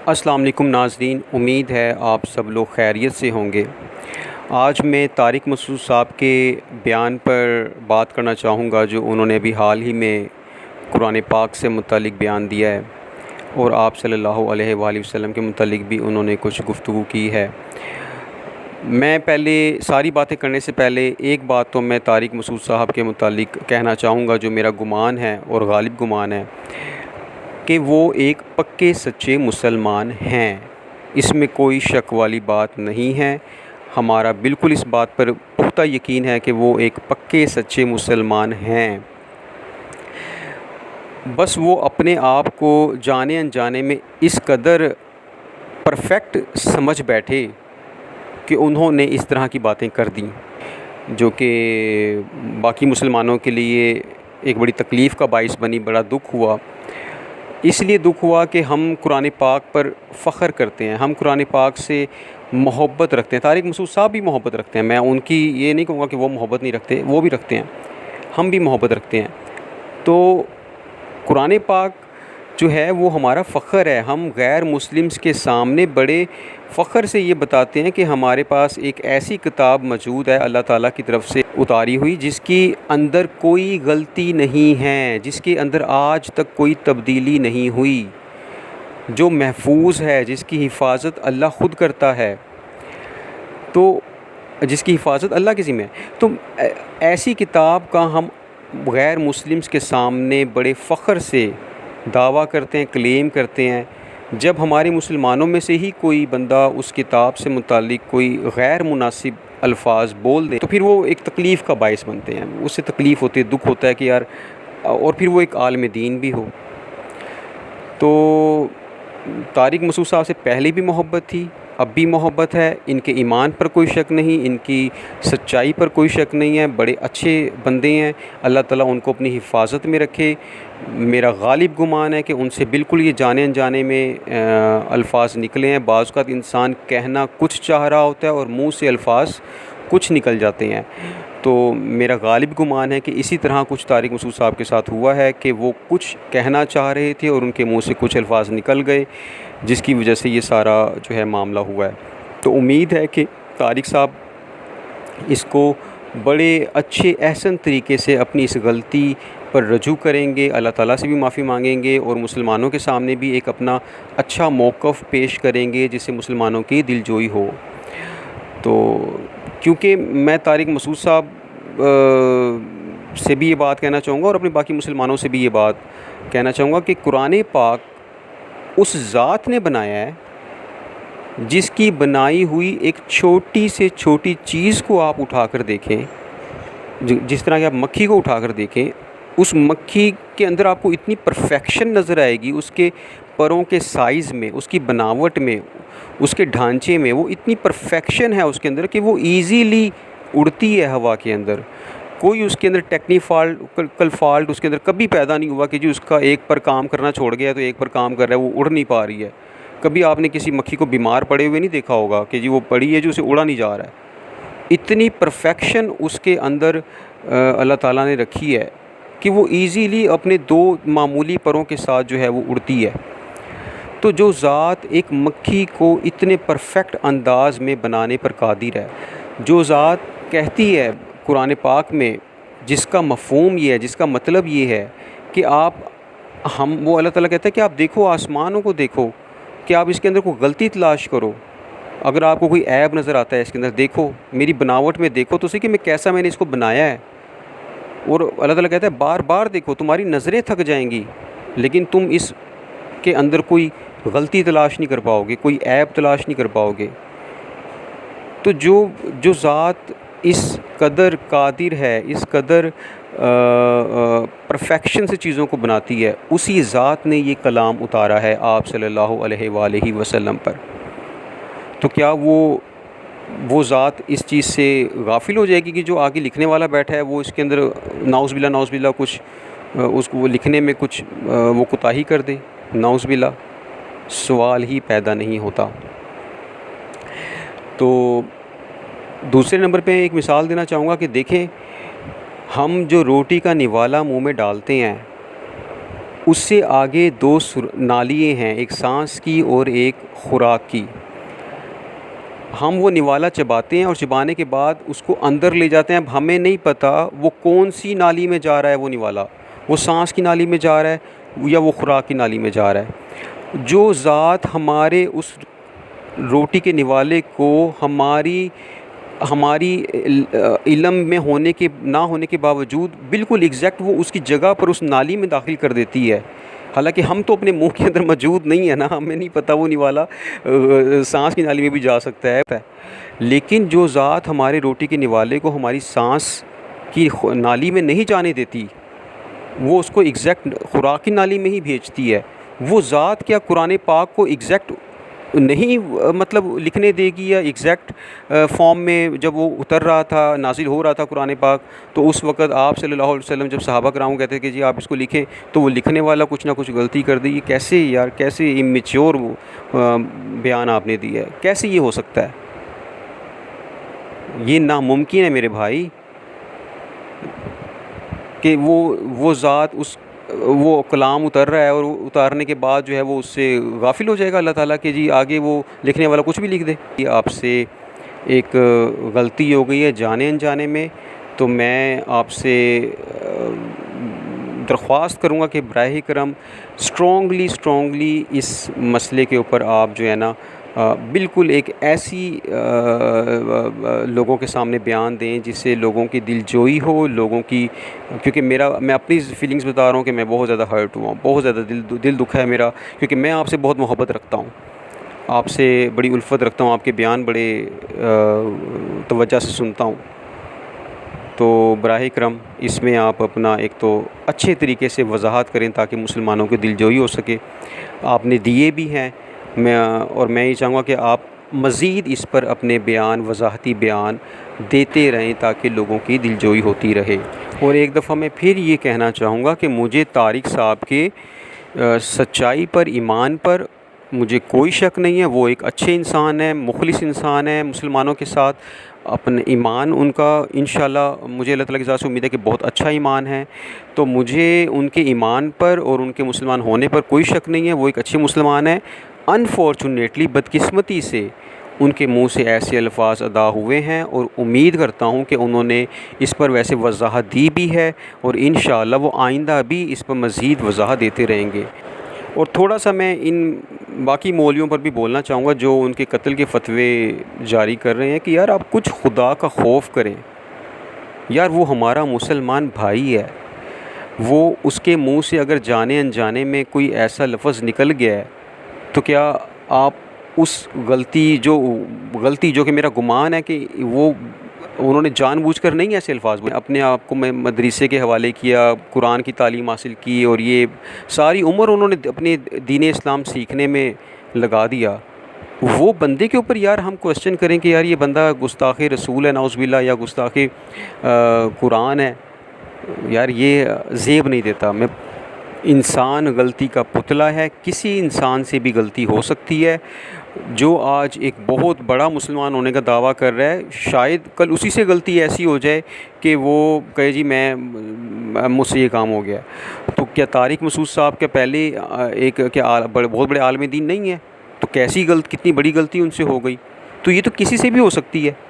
अस्सलाम वालेकुम नाज़रीन, उम्मीद है आप सब लोग खैरियत से होंगे। आज मैं तारिक मसूद साहब के बयान पर बात करना चाहूँगा जो उन्होंने अभी हाल ही में कुरान पाक से मुतालिक बयान दिया है और आप सल्लल्लाहु अलैहि वसल्लम के मुतालिक भी उन्होंने कुछ गुफ्तगू की है। मैं पहले सारी बातें करने से पहले एक बात तो मैं तारिक मसूद साहब के मुतालिक कहना चाहूँगा जो मेरा गुमान है और गालिब गुमान है कि वो एक पक्के सच्चे मुसलमान हैं। इसमें कोई शक वाली बात नहीं है। हमारा बिल्कुल इस बात पर पुख्ता यकीन है कि वो एक पक्के सच्चे मुसलमान हैं। बस वो अपने आप को जाने अनजाने में इस कदर परफेक्ट समझ बैठे कि उन्होंने इस तरह की बातें कर दी जो कि बाकी मुसलमानों के लिए एक बड़ी तकलीफ़ का बाइस बनी। बड़ा दुख हुआ, इसलिए दुख हुआ कि हम कुरान पाक पर फ़ख्र करते हैं, हम कुरान पाक से मोहब्बत रखते हैं। तारिक मसूद साहब भी मोहब्बत रखते हैं, मैं उनकी ये नहीं कहूँगा कि वो मोहब्बत नहीं रखते, वो भी रखते हैं, हम भी मोहब्बत रखते हैं। तो कुरान पाक जो है वो हमारा फ़ख्र है। हम गैर मुस्लिम्स के सामने बड़े फ़ख्र से ये बताते हैं कि हमारे पास एक ऐसी किताब मौजूद है अल्लाह ताला की तरफ से उतारी हुई जिसकी अंदर कोई गलती नहीं है, जिसके अंदर आज तक कोई तब्दीली नहीं हुई, जो महफूज है, जिसकी हिफाजत अल्लाह ख़ुद करता है, तो जिसकी हिफाजत अल्लाह की ज़िम्मे है। तो ऐसी किताब का हम गैर मुस्लिम्स के सामने बड़े फ़ख्र से दावा करते हैं, क्लेम करते हैं। जब हमारे मुसलमानों में से ही कोई बंदा उस किताब से मुतालिक कोई गैर मुनासिब अल्फाज बोल दे तो फिर वो एक तकलीफ़ का बाइस बनते हैं, उससे तकलीफ़ होती है, दुख होता है कि यार, और फिर वो एक आलिम दीन भी हो। तो तारिक मसूद साहब से पहले भी मोहब्बत थी, अब भी मोहब्बत है। इनके ईमान पर कोई शक नहीं, इनकी सच्चाई पर कोई शक नहीं है, बड़े अच्छे बंदे हैं। अल्लाह ताला उनको अपनी हिफाजत में रखे। मेरा गालिब गुमान है कि उनसे बिल्कुल ये जाने अनजाने में अल्फाज निकले हैं। बाज़ औक़ात इंसान कहना कुछ चाह रहा होता है और मुँह से अल्फाज कुछ निकल जाते हैं। तो मेरा गालिब गुमान है कि इसी तरह कुछ तारिक मसूद साहब के साथ हुआ है कि वो कुछ कहना चाह रहे थे और उनके मुंह से कुछ अल्फाज निकल गए, जिसकी वजह से ये सारा जो है मामला हुआ है। तो उम्मीद है कि तारिक साहब इसको बड़े अच्छे एहसन तरीके से अपनी इस गलती पर रजू करेंगे, अल्लाह ताला से भी माफ़ी मांगेंगे और मुसलमानों के सामने भी एक अपना अच्छा मौक़िफ़ पेश करेंगे जिससे मुसलमानों की दिलजोई हो। तो क्योंकि मैं तारिक मसूद साहब से भी ये बात कहना चाहूँगा और अपने बाकी मुसलमानों से भी ये बात कहना चाहूँगा कि कुरान पाक उस ज़ात ने बनाया है जिसकी बनाई हुई एक छोटी से छोटी चीज़ को आप उठाकर देखें, जिस तरह कि आप मक्खी को उठाकर देखें, उस मक्खी के अंदर आपको इतनी परफेक्शन नज़र आएगी, उसके परों के साइज़ में, उसकी बनावट में, उसके ढांचे में, वो इतनी परफेक्शन है उसके अंदर कि वो ईज़िली उड़ती है हवा के अंदर। कोई उसके अंदर टेक्निकल फ़ॉल्ट उसके अंदर कभी पैदा नहीं हुआ कि जी उसका एक पर काम करना छोड़ गया तो एक पर काम कर रहा है, वो उड़ नहीं पा रही है। कभी आपने किसी मक्खी को बीमार पड़े हुए नहीं देखा होगा कि जी वो पड़ी है जो उसे उड़ा नहीं जा रहा है। इतनी परफेक्शन उसके अंदर अल्लाह ताला ने रखी है कि वो ईज़िली अपने दो मामूली परों के साथ जो है वो उड़ती है। तो जो ज़ात एक मक्खी को इतने परफेक्ट अंदाज़ में बनाने पर कादिर है, जो ज़ात कहती है कुरान पाक में, जिसका मफ़हूम ये है, जिसका मतलब ये है कि वो अल्लाह ताला कहता है कि आप देखो, आसमानों को देखो, कि आप इसके अंदर कोई गलती तलाश करो। अगर आपको कोई ऐब नज़र आता है इसके अंदर, देखो मेरी बनावट में, देखो तो सही कि मैंने इसको बनाया है। और अल्लाह ताला कहता है बार बार देखो, तुम्हारी नज़रें थक जाएंगी लेकिन तुम इसके अंदर कोई गलती तलाश नहीं कर पाओगे, कोई ऐब तलाश नहीं कर पाओगे। तो जो ज़ात इस कदर कादिर है, इस कदर परफेक्शन से चीज़ों को बनाती है, उसी ज़ात ने ये कलाम उतारा है आप सल्लल्लाहु अलैहि वसल्लम पर। तो क्या वो ज़ात इस चीज़ से गाफिल हो जाएगी कि जो आगे लिखने वाला बैठा है वो इसके अंदर नाउज़ बिल्ला कुछ उसको लिखने में कुछ वो कोताही कर दे? नाउज़ बिल्ला, सवाल ही पैदा नहीं होता। तो दूसरे नंबर पे एक मिसाल देना चाहूँगा कि देखें, हम जो रोटी का निवाला मुंह में डालते हैं उससे आगे दो नालियाँ हैं, एक सांस की और एक खुराक की। हम वो निवाला चबाते हैं और चबाने के बाद उसको अंदर ले जाते हैं। अब हमें नहीं पता वो कौन सी नाली में जा रहा है वो निवाला, वो सांस की नाली में जा रहा है या वो खुराक की नाली में जा रहा है। जो ज़ात हमारे उस रोटी के निवाले को हमारी हमारी इल्म में होने के ना होने के बावजूद बिल्कुल एग्जैक्ट वो उसकी जगह पर उस नाली में दाखिल कर देती है। हालांकि हम तो अपने मुंह के अंदर मौजूद नहीं है ना, हमें नहीं पता वो निवाला सांस की नाली में भी जा सकता है। लेकिन जो ज़ात हमारे रोटी के निवाले को हमारी सांस की नाली में नहीं जाने देती, वो उसको एग्जैक्ट खुराक की नाली में ही भेजती है। वो ज़ात क्या कुरान पाक को एग्जैक्ट नहीं मतलब लिखने देगी या एग्जैक्ट फॉर्म में जब वो उतर रहा था, नाजिल हो रहा था कुरान पाक, तो उस वक़्त आप सल्लल्लाहु अलैहि वसल्लम जब सहाबा कराम कहते हैं कि जी आप इसको लिखें, तो वो लिखने वाला कुछ ना कुछ गलती कर दी। कैसे यार, कैसे इमेच्योर बयान आपने दिया है, कैसे ये हो सकता है? ये नामुमकिन है मेरे भाई कि वो ज़ात वो कलाम उतर रहा है और उतारने के बाद जो है वो उससे गाफिल हो जाएगा अल्लाह ताला कि जी आगे वो लिखने वाला कुछ भी लिख दे। ये आपसे एक गलती हो गई है जाने अनजाने में, तो मैं आपसे दरख्वास्त करूँगा कि बराह करम स्ट्रॉन्गली इस मसले के ऊपर आप जो है ना बिल्कुल एक ऐसी लोगों के सामने बयान दें जिससे लोगों की दिलजोई हो, लोगों की, क्योंकि मैं अपनी फीलिंग्स बता रहा हूँ कि मैं बहुत ज़्यादा हर्ट हुआ हूँ, बहुत ज़्यादा दिल दुखा है मेरा, क्योंकि मैं आपसे बहुत मोहब्बत रखता हूँ, आपसे बड़ी उल्फत रखता हूँ, आपके बयान बड़े तवज्जो से सुनता हूँ। तो बराह करम इसमें आप अपना एक तो अच्छे तरीके से वजाहत करें ताकि मुसलमानों की दिलजोई हो सके। आपने दिए भी हैं, मैं ये चाहूँगा कि आप मज़ीद इस पर अपने बयान, वजाहती बयान देते रहें ताकि लोगों की दिलजोई होती रहे। और एक दफ़ा मैं फिर ये कहना चाहूँगा कि मुझे तारिक साहब के सच्चाई पर, ईमान पर मुझे कोई शक नहीं है। वो एक अच्छे इंसान है, मुखलिस इंसान है मुसलमानों के साथ। अपने ईमान उनका इंशाल्लाह मुझे अल्लाह ताला की ज़ात से उम्मीद है कि बहुत अच्छा ईमान है। तो मुझे उनके ईमान पर और उनके मुसलमान होने पर कोई शक नहीं है, वो एक अच्छे मुसलमान हैं। अनफॉर्चुनेटली, बदकिस्मती से उनके मुंह से ऐसे अल्फाज अदा हुए हैं और उम्मीद करता हूं कि उन्होंने इस पर वैसे वजाहत दी भी है और इंशाअल्लाह वो आइंदा भी इस पर मज़ीद वजाहत देते रहेंगे। और थोड़ा सा मैं इन बाकी मौलवियों पर भी बोलना चाहूँगा जो उनके कत्ल के फतवे जारी कर रहे हैं कि यार आप कुछ खुदा का खौफ करें। यार वो हमारा मुसलमान भाई है, वो उसके मुंह से अगर जाने अनजाने में कोई ऐसा लफ्ज़ निकल गया है तो क्या आप उस गलती जो कि मेरा गुमान है कि वो उन्होंने जानबूझकर नहीं ऐसे अल्फाज बोले। अपने आप को मैं मदरसे के हवाले किया, कुरान की तालीम हासिल की और ये सारी उम्र उन्होंने अपने दीन इस्लाम सीखने में लगा दिया। वो बंदे के ऊपर यार हम क्वेश्चन करें कि यार ये बंदा गुस्ताख़ रसूल है नाउज़ुबिल्लाह या गुस्ताख़ कुरान है, यार ये ज़ेब नहीं देता। मैं इंसान गलती का पुतला है, किसी इंसान से भी गलती हो सकती है। जो आज एक बहुत बड़ा मुसलमान होने का दावा कर रहा है, शायद कल उसी से गलती ऐसी हो जाए कि वो कहे जी मुझसे ये काम हो गया। तो क्या तारिक मसूद साहब के पहले एक बहुत बड़े आलिम दीन नहीं है? तो कितनी बड़ी गलती उनसे हो गई? तो ये तो किसी से भी हो सकती है।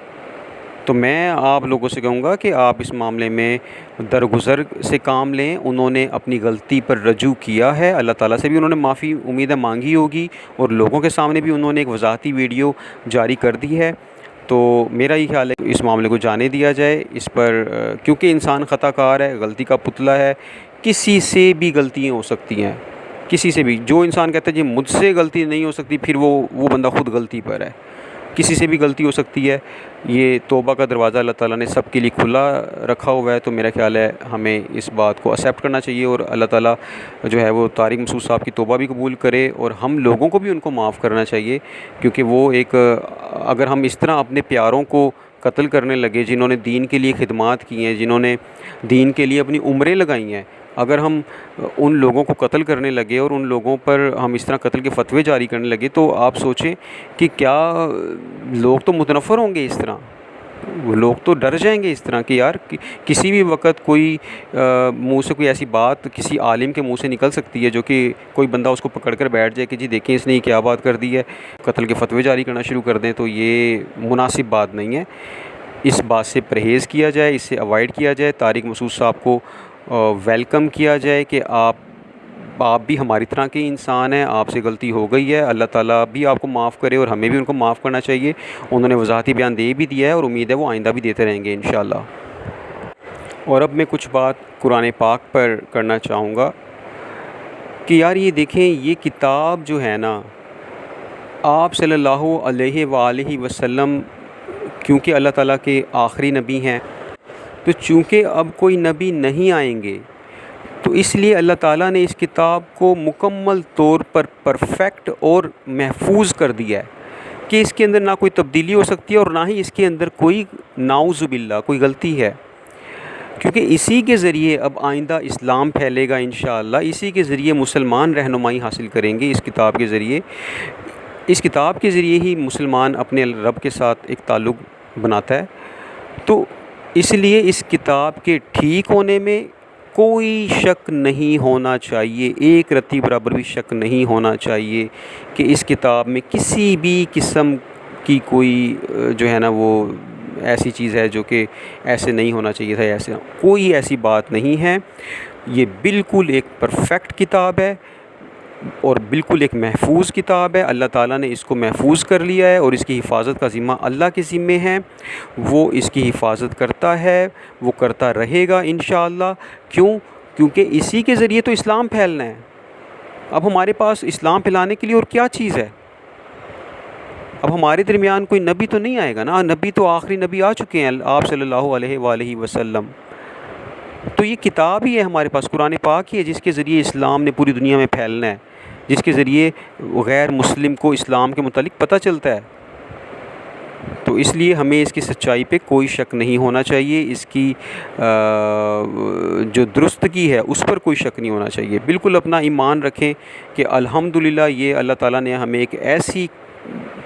तो मैं आप लोगों से कहूँगा कि आप इस मामले में दरगुज़र से काम लें। उन्होंने अपनी गलती पर रजू किया है, अल्लाह ताला से भी उन्होंने माफ़ी उम्मीद है मांगी होगी और लोगों के सामने भी उन्होंने एक वज़ाहती वीडियो जारी कर दी है। तो मेरा ये ख्याल है इस मामले को जाने दिया जाए इस पर, क्योंकि इंसान ख़ताकार है, गलती का पुतला है, किसी से भी गलतियाँ हो सकती हैं, किसी से भी। जो इंसान कहता है जी मुझसे गलती नहीं हो सकती, फिर वो बंदा ख़ुद गलती पर है। किसी से भी गलती हो सकती है। ये तौबा का दरवाज़ा अल्लाह ताला ने सब के लिए खुला रखा हुआ है। तो मेरा ख़्याल है हमें इस बात को एक्सेप्ट करना चाहिए और अल्लाह ताला जो है वो तारिक मसूद साहब की तौबा भी कबूल करे और हम लोगों को भी उनको माफ़ करना चाहिए, क्योंकि वो एक अगर हम इस तरह अपने प्यारों को कत्ल करने लगे जिन्होंने दीन के लिए खिदमात की हैं, जिन्होंने दीन के लिए अपनी उम्रें लगाई हैं, अगर हम उन लोगों को कत्ल करने लगे और उन लोगों पर हम इस तरह कत्ल के फतवे जारी करने लगे, तो आप सोचें कि क्या लोग तो मुतनफ़र होंगे इस तरह। वो लोग तो डर जाएंगे इस तरह कि यार किसी भी वक्त कोई मुंह से कोई ऐसी बात किसी आलिम के मुंह से निकल सकती है जो कि कोई बंदा उसको पकड़ कर बैठ जाए कि जी देखें इसने ये क्या बात कर दी है, कत्ल के फतवे जारी करना शुरू कर दें। तो ये मुनासिब बात नहीं है। इस बात से परहेज़ किया जाए, इससे अवॉइड किया जाए। तारिक मसूद साहब को वेलकम किया जाए कि आप भी हमारी तरह के इंसान हैं, आपसे गलती हो गई है, अल्लाह ताला भी आपको माफ़ करे और हमें भी उनको माफ़ करना चाहिए। उन्होंने वज़ाहती बयान दे भी दिया है और उम्मीद है वो आइंदा भी देते रहेंगे इंशाअल्लाह। और अब मैं कुछ बात कुरान पाक पर करना चाहूँगा कि यार ये देखें, ये किताब जो है ना, आप सल्लल्लाहु अलैहि वसल्लम क्योंकि अल्लाह ताला के आखिरी नबी हैं, तो चूँकि अब कोई नबी नहीं आएंगे तो इसलिए अल्लाह ताला ने इस किताब को मुकम्मल तौर पर परफेक्ट और महफूज कर दिया है कि इसके अंदर ना कोई तब्दीली हो सकती है और ना ही इसके अंदर कोई नाउज़ुबिल्लाह कोई गलती है। क्योंकि इसी के ज़रिए अब आइंदा इस्लाम फैलेगा इंशाअल्लाह, इसी के ज़रिए मुसलमान रहनुमाई हासिल करेंगे। इस किताब के ज़रिए, इस किताब के ज़रिए ही मुसलमान अपने रब के साथ एक ताल्लुक़ बनाता है। तो इसलिए इस किताब के ठीक होने में कोई शक नहीं होना चाहिए, एक रत्ती बराबर भी शक नहीं होना चाहिए कि इस किताब में किसी भी किस्म की कोई जो है ना वो ऐसी चीज़ है जो कि ऐसे नहीं होना चाहिए था, ऐसे कोई ऐसी बात नहीं है। ये बिल्कुल एक परफेक्ट किताब है और बिल्कुल एक महफूज किताब है। अल्लाह ताला ने इसको महफूज कर लिया है और इसकी हिफाजत का ज़िम्मा अल्लाह के ज़िम्मे है। वो इसकी हिफाजत करता है, वो करता रहेगा इंशाअल्लाह। क्यों? क्योंकि इसी के ज़रिए तो इस्लाम फैलना है। अब हमारे पास इस्लाम फैलाने के लिए और क्या चीज़ है? अब हमारे दरमियान कोई नबी तो नहीं आएगा ना, नबी तो आखिरी नबी आ चुके हैं, आप सल्लल्लाहु अलैहि वसल्लम। तो ये किताब ही है हमारे पास, कुरान पाक ही है जिसके ज़रिए इस्लाम ने पूरी दुनिया में फैलना है, जिसके ज़रिए गैर मुस्लिम को इस्लाम के मुतालिक पता चलता है। तो इसलिए हमें इसकी सच्चाई पे कोई शक नहीं होना चाहिए, इसकी जो दुरुस्तगी है उस पर कोई शक नहीं होना चाहिए। बिल्कुल अपना ईमान रखें कि अल्हम्दुलिल्लाह ये अल्लाह ताला ने हमें एक ऐसी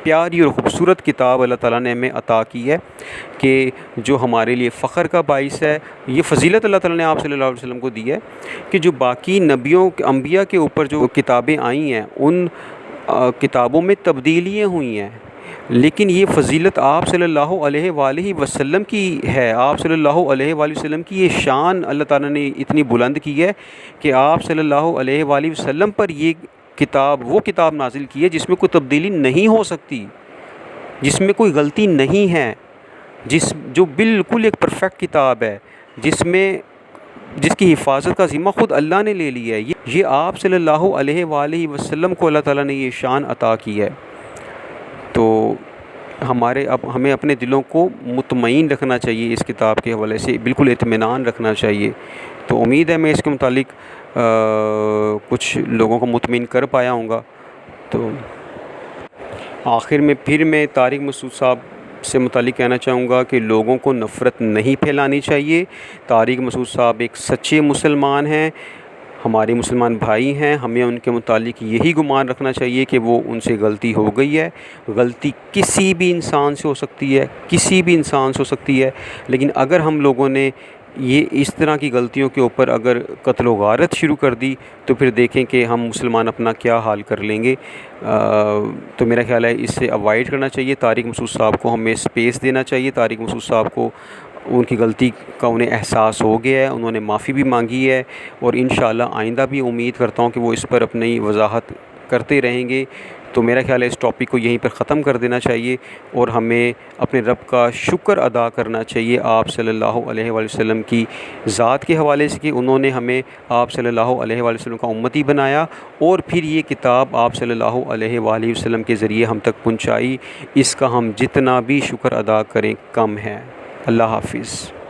प्यारी और ख़ूबसूरत किताब अल्लाह ताला ने हमें अता की है कि जो हमारे लिए फ़ख्र का बाइस है। ये फ़जीलत अल्लाह ताला ने आप सल्लल्लाहु अलैहि वसल्लम को दी है कि जो बाकी नबियों अंबिया के ऊपर जो किताबें आई हैं उन किताबों में तब्दीलियाँ हुई हैं, लेकिन ये फ़जीलत आप सल्लल्लाहु अलैहि वसल्लम की है। आप सल्लल्लाहु अलैहि वसल्लम की ये शान अल्लाह ताला ने इतनी बुलंद की है कि आप सल्लल्लाहु अलैहि वसल्लम पर ये किताब, वो किताब नाजिल की है जिसमें कोई तब्दीली नहीं हो सकती, जिसमें कोई गलती नहीं है, जो बिल्कुल एक परफेक्ट किताब है, जिसकी हिफाजत का ज़िम्मा ख़ुद अल्लाह ने ले लिया है। ये आप सल्लल्लाहु अलैहि वसल्लम को अल्लाह ताला ने ये शान अता की है। तो हमें अपने दिलों को मुतमईन रखना चाहिए, इस किताब के हवाले से बिल्कुल इत्मीनान रखना चाहिए। तो उम्मीद है मैं इसके मुतालिक कुछ लोगों को मुतमईन कर पाया हूँगा। तो आखिर में फिर मैं तारिक मसूद साहब से मुतालिक कहना चाहूँगा कि लोगों को नफ़रत नहीं फैलानी चाहिए। तारिक मसूद साहब एक सच्चे मुसलमान हैं, हमारे मुसलमान भाई हैं। हमें उनके मुतालिक यही गुमान रखना चाहिए कि वो उनसे गलती हो गई है। गलती किसी भी इंसान से हो सकती है, किसी भी इंसान से हो सकती है, लेकिन अगर हम लोगों ने ये इस तरह की गलतियों के ऊपर अगर कत्ल व गारत शुरू कर दी तो फिर देखें कि हम मुसलमान अपना क्या हाल कर लेंगे। तो मेरा ख्याल है इससे अवॉइड करना चाहिए। तारिक मसूद साहब को हमें स्पेस देना चाहिए। तारिक मसूद साहब को उनकी गलती का उन्हें एहसास हो गया है, उन्होंने माफ़ी भी मांगी है और इंशाअल्लाह आइंदा भी उम्मीद करता हूँ कि वो इस पर अपनी वजाहत करते रहेंगे। तो मेरा ख्याल है इस टॉपिक को यहीं पर ख़त्म कर देना चाहिए और हमें अपने रब का शुक्र अदा करना चाहिए आप सल्लल्लाहु अलैहि वसल्लम की ज़ात के हवाले से कि उन्होंने हमें आप सल्लल्लाहु अलैहि वसल्लम का उम्मती बनाया और फिर ये किताब आप सल्लल्लाहु अलैहि वसल्लम के ज़रिए हम तक पहुँचाई। इसका हम जितना भी शुक्र अदा करें कम है। अल्लाह हाफ़िज़।